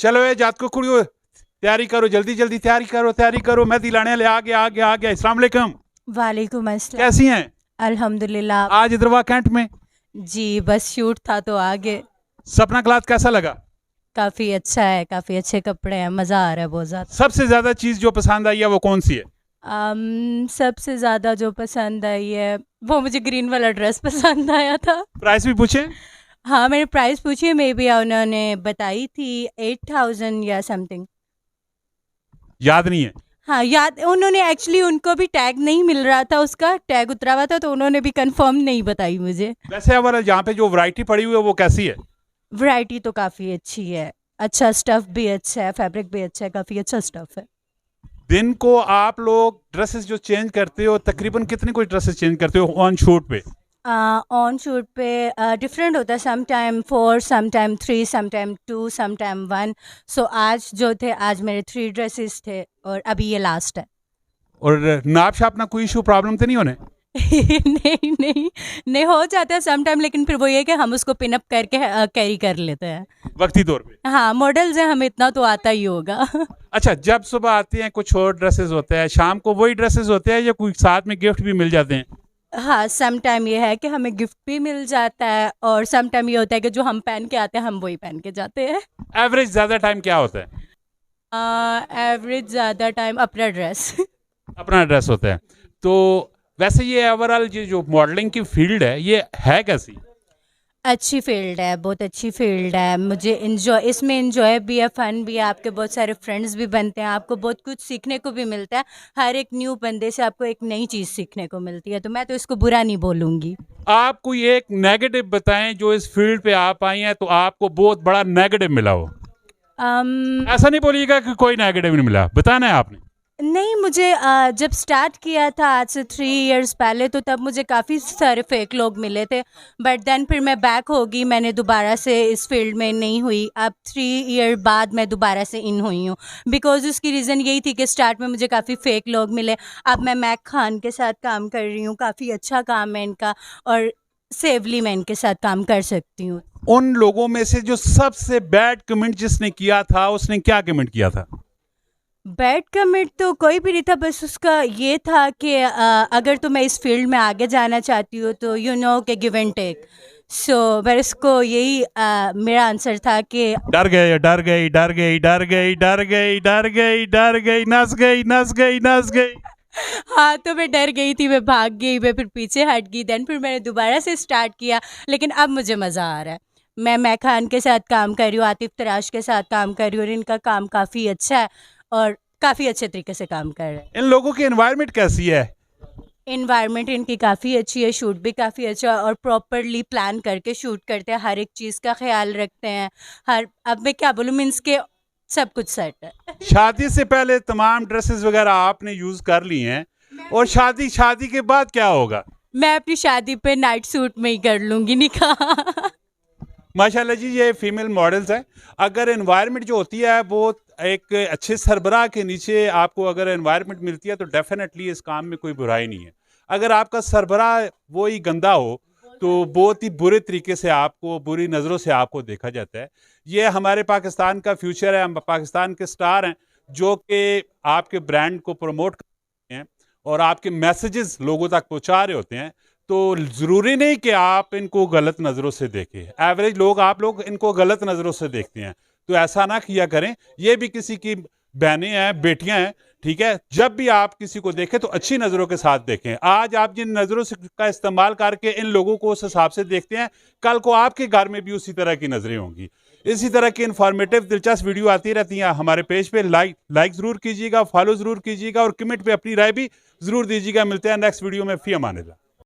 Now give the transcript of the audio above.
चलो ये जात को कुड़ियो तैयारी करो, जल्दी जल्दी तैयारी करो मेहंदी लाने ले आ गया। अस्सलाम वालेकुम। वालेकुम अस्सलाम। कैसी हैं? अल्हम्दुलिल्लाह। आज इधरवा कैंट में जी बस शूट था तो आगे। सपना क्लॉथ कैसा लगा? काफ़ी अच्छा है, काफ़ी अच्छे कपड़े हैं, मज़ा आ रहा है बहुत ज़्यादा। सबसे ज्यादा चीज जो पसंद आई है वो कौन सी है? सबसे ज़्यादा जो पसंद आई है वो मुझे ग्रीन वाला ड्रेस पसंद आया था। प्राइस भी पूछे? हाँ मैंने प्राइस पूछी, मे बी उन्होंने बताई थी 8000 या समथिंग। याद नहीं है? हाँ याद, उन्होंने एक्चुअली उनको भी टैग नहीं मिल रहा था, उसका टैग उतरा हुआ था तो उन्होंने भी कंफर्म नहीं बताई मुझे। वैसे हमारा यहाँ पे जो वैरायटी पड़ी हुई है वो कैसी है? वैरायटी तो काफ़ी अच्छी है, अच्छा स्टफ़ भी अच्छा है, फैब्रिक भी अच्छा है, काफ़ी अच्छा स्टफ़ है। दिन को आप लोग ड्रेसेस जो चेंज करते हो तकरीबन कितनी कोई ड्रेसेस चेंज करते हो ऑन शूट पे? ऑन शूट पे डिफरेंट होता है, some time 4, some time 3, some time 2, some time 1। So आज जो थे, आज मेरे 3 ड्रेसेस थे और अभी ये लास्ट है। और नाप शाप ना कोई इशू प्रॉब्लम तो नहीं होने? नहीं नहीं नहीं, हो जाता है सम टाइम, लेकिन फिर वो ये कि हम उसको पिनअप करके कैरी कर लेते हैं वक्ती तौर पे? हाँ मॉडल्स हैं, हमें इतना तो आता ही होगा। अच्छा, जब सुबह आते हैं कुछ और ड्रेसेस होते हैं, शाम को वही ड्रेसेस होते हैं या कोई साथ में गिफ्ट भी मिल जाते हैं? हाँ सम टाइम ये है कि हमें गिफ्ट भी मिल जाता है और सम टाइम ये होता है कि जो हम पहन के आते हैं हम वही पहन के जाते हैं। एवरेज ज्यादा टाइम क्या होता है? एवरेज ज़्यादा टाइम अपना ड्रेस। अपना ड्रेस होता है। तो वैसे ये ओवरऑल ये जो मॉडलिंग की फील्ड है ये है कैसी? अच्छी फील्ड है, बहुत अच्छी फील्ड है, मुझे इन्जॉय, इसमें इन्जॉय भी है, फ़न भी है, आपके बहुत सारे फ्रेंड्स भी बनते हैं, आपको बहुत कुछ सीखने को भी मिलता है। हर एक न्यू बंदे से आपको एक नई चीज़ सीखने को मिलती है, तो मैं तो इसको बुरा नहीं बोलूँगी। आप कोई एक नेगेटिव बताएं जो इस फील्ड पे आप आई हैं तो आपको बहुत बड़ा नेगेटिव मिला हो। ऐसा नहीं बोलिएगा कि कोई नेगेटिव नहीं मिला, बताना है आपने। नहीं, मुझे जब स्टार्ट किया था आज से 3 इयर्स पहले, तो तब मुझे काफ़ी सारे फेक लोग मिले थे, बट देन फिर मैं बैक हो गई, मैंने दोबारा से इस फील्ड में नहीं हुई। अब 3 ईयर बाद मैं दोबारा से इन हुई हूँ, बिकॉज उसकी रीज़न यही थी कि स्टार्ट में मुझे काफ़ी फेक लोग मिले। अब मैं मैक खान के साथ काम कर रही हूँ, काफ़ी अच्छा काम है इनका, और सेवली मैं इनके साथ काम कर सकती हूँ। उन लोगों में से जो सबसे बैड कमेंट जिसने किया था उसने क्या कमेंट किया था? बैड कमेंट तो कोई भी नहीं था, बस उसका ये था कि अगर तो मैं इस फील्ड में आगे जाना चाहती हूँ तो यू नो कि गिव एंड टेक। सो पर उसको यही मेरा आंसर था कि डर गए, डर गई, डर गई, डर गई, डर गई, डर गई, डर गई, नस गई, नस गई, नस गई। हाँ तो मैं डर गई थी, मैं भाग गई, मैं फिर पीछे हट गई, देन फिर मैंने दोबारा से स्टार्ट किया, लेकिन अब मुझे मज़ा आ रहा है। मैं मैक खान के साथ काम कर रही हूँ, आतिफ तराश के साथ काम कर रही हूँ, और इनका काम काफ़ी अच्छा है और काफ़ी अच्छे तरीके से काम कर रहे हैं। इन लोगों की एनवायरनमेंट कैसी है? इन्वायरमेंट इनकी काफ़ी अच्छी है, शूट भी काफ़ी अच्छा है और प्रॉपरली प्लान करके शूट करते हैं, हर एक चीज़ का ख्याल रखते हैं। हर, अब मैं क्या बोलूँ, मीन्स के सब कुछ सेट है। शादी से पहले तमाम ड्रेसेस वगैरह आपने यूज कर ली हैं और शादी के बाद क्या होगा? मैं अपनी शादी पे नाइट सूट में ही कर लूँगी निकाह। माशाल्लाह जी, ये फीमेल मॉडल्स हैं। अगर एनवायरनमेंट जो होती है वो एक अच्छे सरबराह के नीचे आपको अगर एनवायरनमेंट मिलती है तो डेफिनेटली इस काम में कोई बुराई नहीं है। अगर आपका सरबराह वो ही गंदा हो तो बहुत ही बुरे तरीके से आपको, बुरी नज़रों से आपको देखा जाता है। ये हमारे पाकिस्तान का फ्यूचर है, हम पाकिस्तान के स्टार हैं जो कि आपके ब्रांड को प्रमोट करते हैं और आपके मैसेजेस लोगों तक पहुंचा रहे होते हैं। तो ज़रूरी नहीं कि आप इनको गलत नज़रों से देखें। एवरेज लोग, आप लोग इनको गलत नज़रों से देखते हैं, तो ऐसा ना किया करें। ये भी किसी की बहनें हैं, बेटियां हैं, ठीक है? जब भी आप किसी को देखें तो अच्छी नज़रों के साथ देखें। आज आप जिन नज़रों से का इस्तेमाल करके इन लोगों को उस हिसाब से देखते हैं, कल को आपके घर में भी उसी तरह की नज़रें होंगी। इसी तरह की इन्फॉर्मेटिव दिलचस्प वीडियो आती रहती हैं हमारे पेज पे। लाइक ज़रूर कीजिएगा, फॉलो ज़रूर कीजिएगा और कमेंट पे अपनी राय भी ज़रूर दीजिएगा। मिलते हैं नेक्स्ट वीडियो में। फ़ी अमान अल्लाह।